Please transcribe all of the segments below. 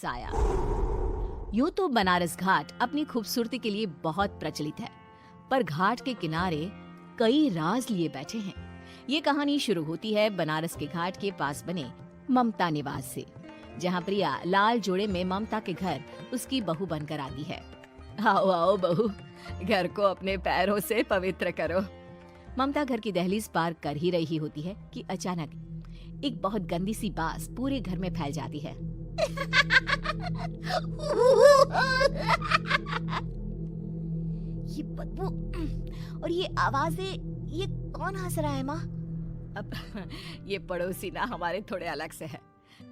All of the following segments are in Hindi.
साया। यूं तो बनारस घाट अपनी खूबसूरती के लिए बहुत प्रचलित है, पर घाट के किनारे कई राज लिए बैठे हैं। ये कहानी शुरू होती है बनारस के घाट के पास बने ममता निवास से, जहाँ प्रिया लाल जोड़े में ममता के घर उसकी बहू बनकर आती है। आओ आओ बहू, घर को अपने पैरों से पवित्र करो। ममता घर की दहलीज पार कर ही रही होती है कि अचानक एक बहुत गंदी सी बास पूरे घर में फैल जाती है। ये बदबू और ये आवाजें, ये कौन हंस रहा है माँ? अब ये पड़ोसी ना हमारे थोड़े अलग से है।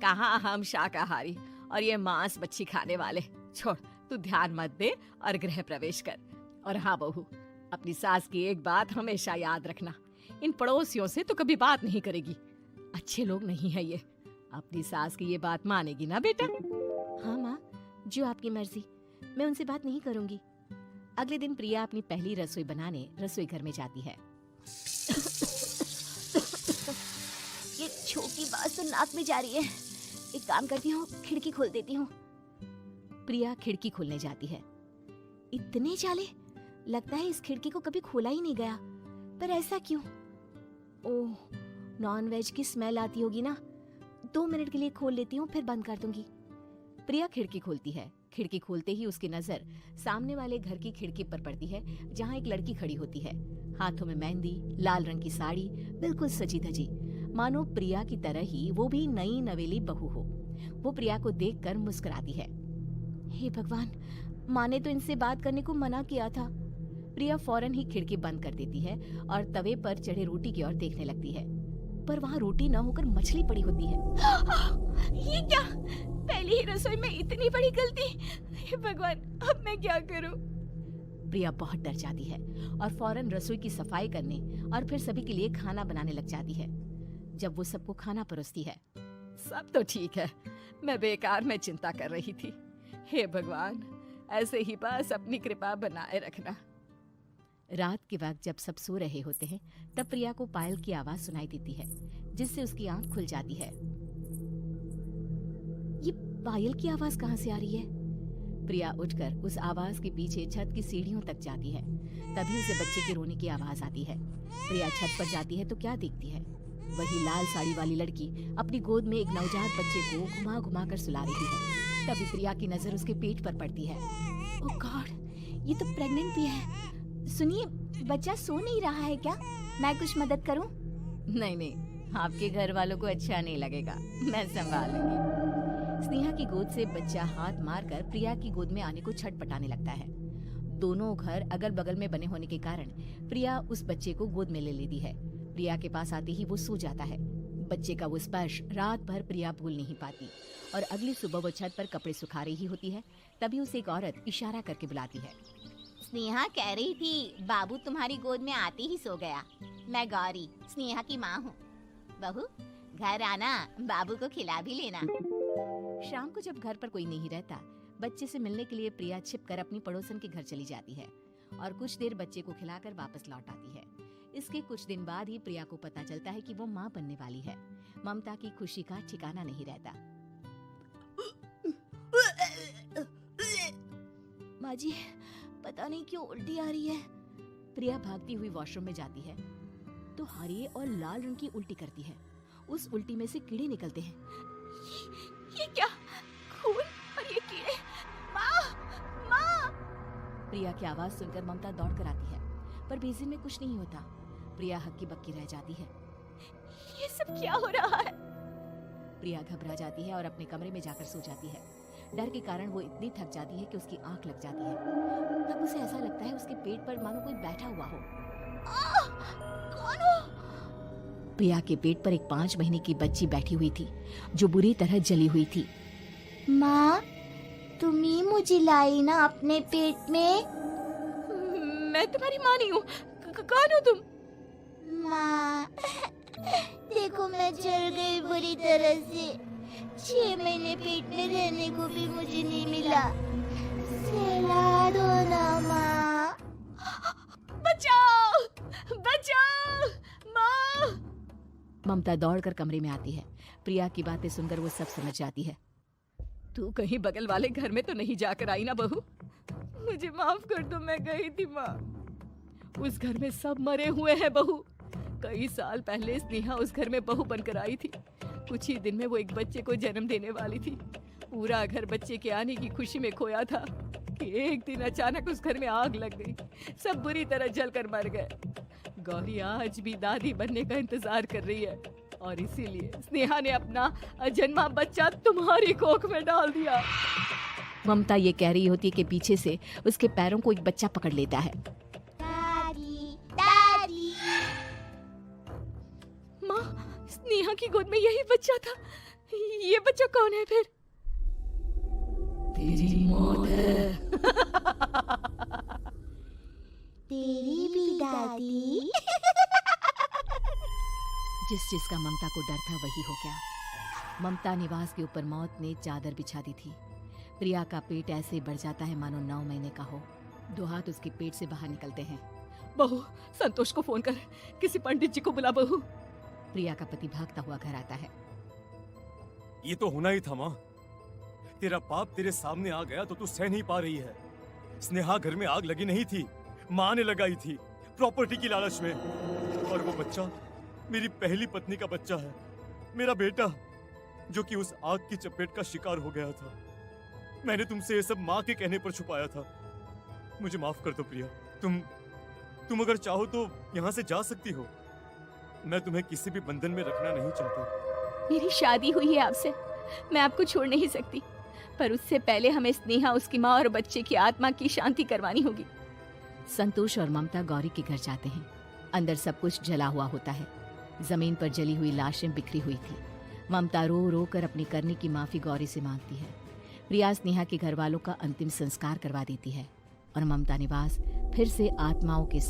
कहाँ हम शाकाहारी और ये मांस मच्छी खाने वाले। छोड़, तू ध्यान मत दे और गृह प्रवेश कर। और हाँ बहू, अपनी सास की एक बात हमेशा याद रखना, इन पड़ोसियों से तो कभी बात नहीं करेगी। अच्छे लोग नहीं है ये। अपनी सास की ये बात मानेगी ना बेटा? हाँ माँ, जो आपकी मर्जी, मैं उनसे बात नहीं करूंगी। अगले दिन प्रिया अपनी पहली रसोई बनाने रसोई घर में जाती है। ये छोटी बात तो नाक में जा रही है। एक काम करती हूँ, खिड़की खोल देती हूँ। प्रिया खिड़की खोलने जाती है। इतने जाले, लगता है इस खिड़की को कभी खोला ही नहीं गया। पर ऐसा क्यों? ओह, नॉनवेज की स्मेल आती होगी ना। 2 मिनट के लिए खोल लेती हूँ, फिर बंद कर दूंगी। प्रिया खिड़की खोलती है। खिड़की खोलते ही उसकी नजर सामने वाले घर की खिड़की पर पड़ती है, जहाँ एक लड़की खड़ी होती है। हाथों में मेहंदी, लाल रंग की साड़ी, बिल्कुल सजी धजी, मानो प्रिया की तरह ही वो भी नई नवेली बहू हो। वो प्रिया को देखकर मुस्कुराती है। हे भगवान, माँ ने तो इनसे बात करने को मना किया था। प्रिया फौरन ही खिड़की बंद कर देती है और तवे पर चढ़े रोटी की ओर देखने लगती है, पर वहाँ रोटी न होकर मछली पड़ी होती है। ये क्या? पहली ही रसोई में इतनी बड़ी गलती। हे भगवान, अब मैं क्या करूं? प्रिया बहुत डर जाती है और फौरन रसोई की सफाई करने और फिर सभी के लिए खाना बनाने लग जाती है। जब वो सबको खाना परोसती है, सब तो ठीक है, मैं बेकार में चिंता कर रही थी। हे भगवान, ऐसे ही बस अपनी कृपा बनाए रखना। रात के वक्त जब सब सो रहे होते हैं, तब प्रिया को पायल की आवाज सुनाई देती है, जिससे उसकी आंख खुल जाती है। ये पायल की आवाज कहाँ से आ रही है? प्रिया उठकर उस आवाज के पीछे छत की सीढ़ियों तक जाती है। तभी उसे बच्चे के रोने की आवाज आती है। प्रिया छत पर जाती है तो क्या देखती है? वही लाल साड़ी वाली लड़की अपनी गोद में एक नवजात बच्चे को घुमा घुमा कर सुला रही है। तभी प्रिया की नजर उसके पेट पर पड़ती है। ओह गॉड, ये तो प्रेग्नेंट भी है। सुनिए, बच्चा सो नहीं रहा है क्या? मैं कुछ मदद करूं? नहीं नहीं, आपके घर वालों को अच्छा नहीं लगेगा, मैं संभालूंगी। स्नेहा की गोद से बच्चा हाथ मारकर प्रिया की गोद में आने को छटपटाने लगता है। दोनों घर अगल बगल में बने होने के कारण प्रिया उस बच्चे को गोद में ले लेती है। प्रिया के पास आते ही वो सो जाता है। बच्चे का वो स्पर्श रात भर प्रिया भूल नहीं पाती और अगली सुबह वो छत पर कपड़े सुखा रही होती है। तभी उसे एक औरत इशारा करके बुलाती है। स्नेहा कह रही थी बाबू तुम्हारी गोद में आते ही सो गया। मैं गौरी, स्नेहा की माँ हूँ। बहू, घर आना, बाबू को खिला भी लेना। शाम को जब घर पर कोई नहीं रहता, बच्चे से मिलने के लिए प्रिया छिपकर अपनी पड़ोसन के घर चली जाती है और कुछ देर बच्चे को खिलाकर वापस लौट आती है। इसके कुछ दिन बाद ही प्रिया को पता चलता है कि वो माँ बनने वाली है। ममता की खुशी का ठिकाना नहीं रहता। माँ जी, पता नहीं क्यों उल्टी आ रही है। प्रिया भागती हुई वॉशरूम में जाती है तो हरे और लाल रंग की उल्टी करती है। उस उल्टी में से कीड़े निकलते हैं। ये क्या? खून और ये कीड़े! माँ! माँ! प्रिया की आवाज सुनकर ममता दौड़ कर आती है, पर बेसिन में कुछ नहीं होता। प्रिया हक्की बक्की रह जाती है। ये सब क्या हो रहा है? प्रिया घबरा जाती है और अपने कमरे में जाकर सो जाती है। डर के कारण वो इतनी थक जाती है कि उसकी आंख लग जाती है। तब उसे ऐसा लगता है उसके पेट पर मानो कोई बैठा हुआ हो। कौन हो? प्रिया के पेट पर एक 5 महीने की बच्ची बैठी हुई थी, जो बुरी तरह जली हुई थी। माँ, तुम ही मुझे लाई ना अपने पेट में? मैं तुम्हारी माँ नहीं हूँ। कौन हो तुम? माँ, देखो मैं जल गई बुरी तरह से। 6 महीने पेट में रहने को भी मुझे नहीं मिला। सहला दो ना माँ। बचाओ! बचाओ! माँ! ममता दौड़कर कमरे में आती है। प्रिया की बातें सुनकर वो सब समझ जाती है। तू कहीं बगल वाले घर में तो नहीं जाकर आई ना बहू? मुझे माफ कर दो, मैं गई थी माँ। उस घर में सब मरे हुए हैं बहू। कई साल पहले स्नेहा उस घर में बहू बनकर आई थी। कुछ ही दिन में वो एक बच्चे को जन्म देने वाली थी। पूरा घर बच्चे के आने की खुशी में खोया था कि एक दिन अचानक उस घर में आग लग गई। सब बुरी तरह जलकर मर गए। गौरी आज भी दादी बनने का इंतजार कर रही है और इसीलिए स्नेहा ने अपना अजन्मा बच्चा तुम्हारी कोख में डाल दिया। ममता ये कह रही होती है कि पीछे से उसके पैरों को एक बच्चा पकड़ लेता है। दादी दादी। माँ, स्नेहा की गोद में यही बच्चा था। ये बच्चा कौन है फिर? तेरी मौत है। तेरी भी दादी। जिस चीज का ममता को डर था वही हो गया। ममता निवास के ऊपर मौत ने चादर बिछा दी थी। प्रिया का पेट ऐसे बढ़ जाता है मानो 9 महीने का हो। 2 हाथ उसके पेट से बाहर निकलते हैं। बहू, संतोष को फोन कर, किसी पंडित जी को बुला बहू। प्रिया का पति भागता हुआ घर आता है। ये तो होना ही था माँ। तेरा पाप तेरे सामने आ गया तो तू सह नहीं पा रही है। स्नेहा घर में आग लगी नहीं थी, माँ ने लगाई थी प्रॉपर्टी की लालच में। और वो बच्चा मेरी पहली पत्नी का बच्चा है, मेरा बेटा, जो कि उस आग की चपेट का शिकार हो गया था। मैंने तुमसे ये सब माँ के कहने पर छुपाया था। मुझे माफ कर दो प्रिया। तुम अगर चाहो तो यहाँ से जा सकती हो। मैं तुम्हें किसी भी बंधन में रखना नहीं चाहता। मेरी शादी हुई है आपसे, मैं आपको छोड़ नहीं सकती, पर उससे पहले हमें स्नेहा, उसकी माँ और बच्चे की आत्मा की शांति करवानी होगी। संतोष और ममता गौरी के घर जाते हैं। अंदर सब कुछ जला हुआ होता है। जमीन पर जली हुई लाशें बिखरी हुई थी। ममता रो रो कर अपनी करने की माफी गौरी से मांगती है। प्रिया स्नेहा के घर वालों का अंतिम संस्कार करवा देती है और ममता निवास फिर से आत्माओं के